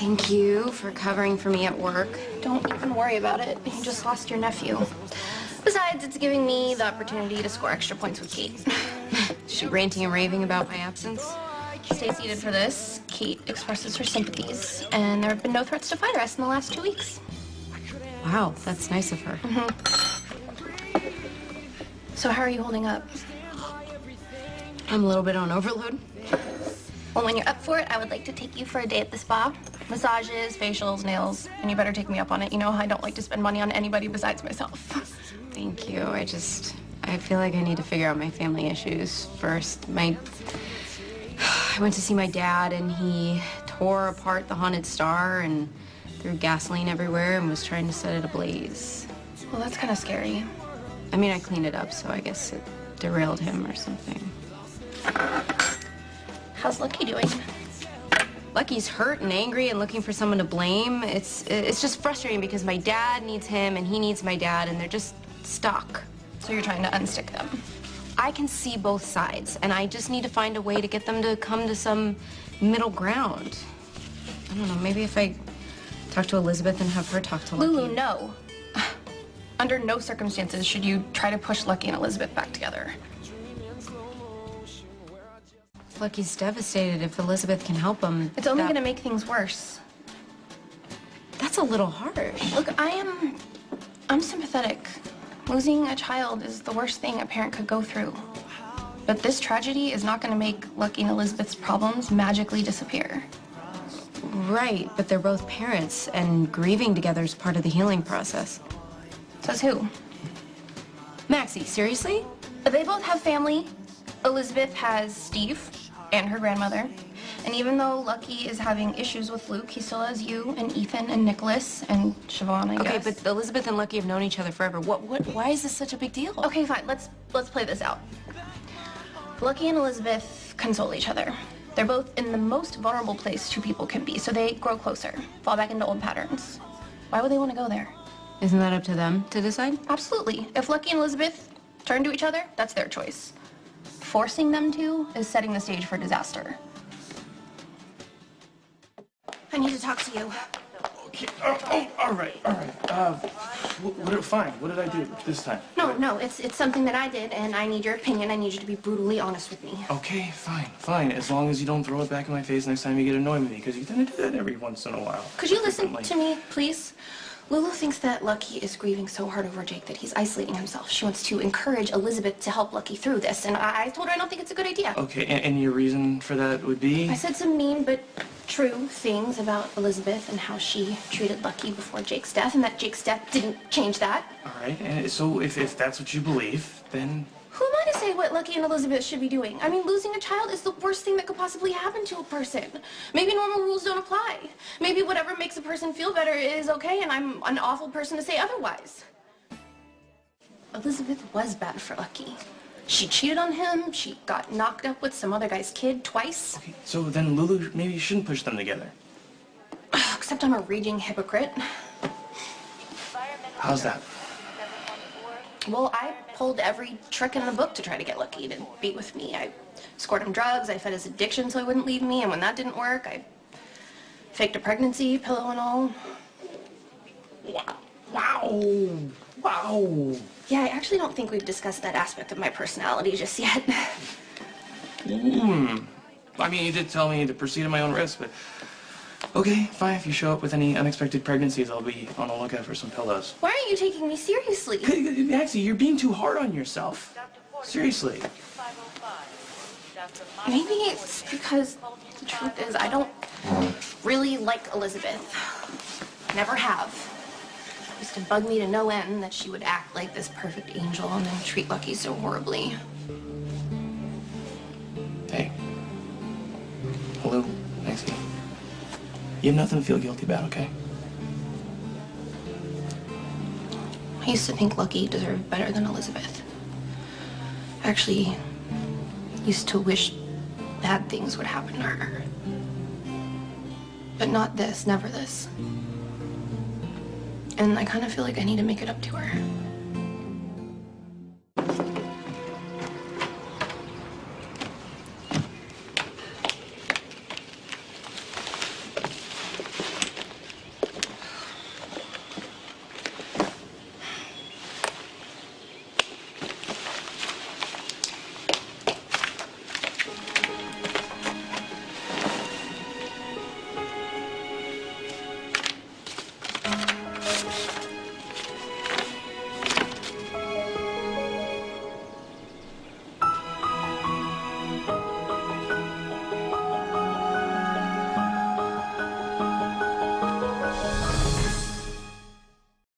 Thank you for covering for me at work. Don't even worry about it. You just lost your nephew. Besides, it's giving me the opportunity to score extra points with Kate. Is she ranting and raving about my absence? Stay seated for this. Kate expresses her sympathies, and there have been no threats to fight arrest in the last 2 weeks. Wow, that's nice of her. So how are you holding up? I'm a little bit on overload. Well, when you're up for it, I would like to take you for a day at the spa. Massages, facials, nails, and you better take me up on it. You know I don't like to spend money on anybody besides myself. Thank you. I feel like I need to figure out my family issues first. I went to see my dad, and he tore apart the haunted star and threw gasoline everywhere and was trying to set it ablaze. Well, that's kind of scary. I mean, I cleaned it up, so I guess it derailed him or something. How's Lucky doing? Lucky's hurt and angry and looking for someone to blame. It's just frustrating because my dad needs him and he needs my dad, and they're just stuck. So you're trying to unstick them? I can see both sides, and I just need to find a way to get them to come to some middle ground. I don't know, maybe if I talk to Elizabeth and have her talk to Lucky. Lulu, no. Under no circumstances should you try to push Lucky and Elizabeth back together. Lucky's devastated. If Elizabeth can help him, it's only gonna make things worse. That's a little harsh. Look, I'm sympathetic. Losing a child is the worst thing a parent could go through. But this tragedy is not gonna make Lucky and Elizabeth's problems magically disappear. Right, but they're both parents, and grieving together is part of the healing process. Says who? Maxie, seriously? They both have family. Elizabeth has Steve and her grandmother. And even though Lucky is having issues with Luke, he still has you and Ethan and Nicholas and Siobhan, I guess. Okay, but Elizabeth and Lucky have known each other forever. Why is this such a big deal? Okay, fine. Let's play this out. Lucky and Elizabeth console each other. They're both in the most vulnerable place two people can be, so they grow closer, fall back into old patterns. Why would they want to go there? Isn't that up to them to decide? Absolutely. If Lucky and Elizabeth turn to each other, that's their choice. Forcing them to is setting the stage for disaster. I need to talk to you. Okay. All right. Fine. What did I do this time? No, it's something that I did, and I need your opinion. I need you to be brutally honest with me. Okay, fine. As long as you don't throw it back in my face next time you get annoyed with me, because you tend to do that every once in a while. Could you listen to me, please? Lulu thinks that Lucky is grieving so hard over Jake that he's isolating himself. She wants to encourage Elizabeth to help Lucky through this, and I told her I don't think it's a good idea. Okay, and your reason for that would be? I said some mean but true things about Elizabeth and how she treated Lucky before Jake's death, and that Jake's death didn't change that. All right, and so if that's what you believe, then... Who am I to say what Lucky and Elizabeth should be doing? I mean, losing a child is the worst thing that could possibly happen to a person. Maybe normal rules don't apply. Maybe whatever makes a person feel better is okay, and I'm an awful person to say otherwise. Elizabeth was bad for Lucky. She cheated on him, she got knocked up with some other guy's kid twice. Okay, so then Lulu, maybe you shouldn't push them together. Except I'm a raging hypocrite. How's that? Well, I pulled every trick in the book to try to get Lucky to be with me. I scored him drugs, I fed his addiction so he wouldn't leave me, and when that didn't work, I faked a pregnancy, pillow and all. Wow. Yeah, I actually don't think we've discussed that aspect of my personality just yet. I mean, you did tell me to proceed at my own risk, but... Okay, fine. If you show up with any unexpected pregnancies, I'll be on the lookout for some pillows. Why aren't you taking me seriously? Maxie, you're being too hard on yourself. Seriously. Maybe it's because the truth is I don't really like Elizabeth. Never have. It used to bug me to no end that she would act like this perfect angel and then treat Lucky so horribly. Hey. Hello, Maxie. You have nothing to feel guilty about, okay? I used to think Lucky deserved better than Elizabeth. I actually used to wish bad things would happen to her. But not this, never this. And I kind of feel like I need to make it up to her.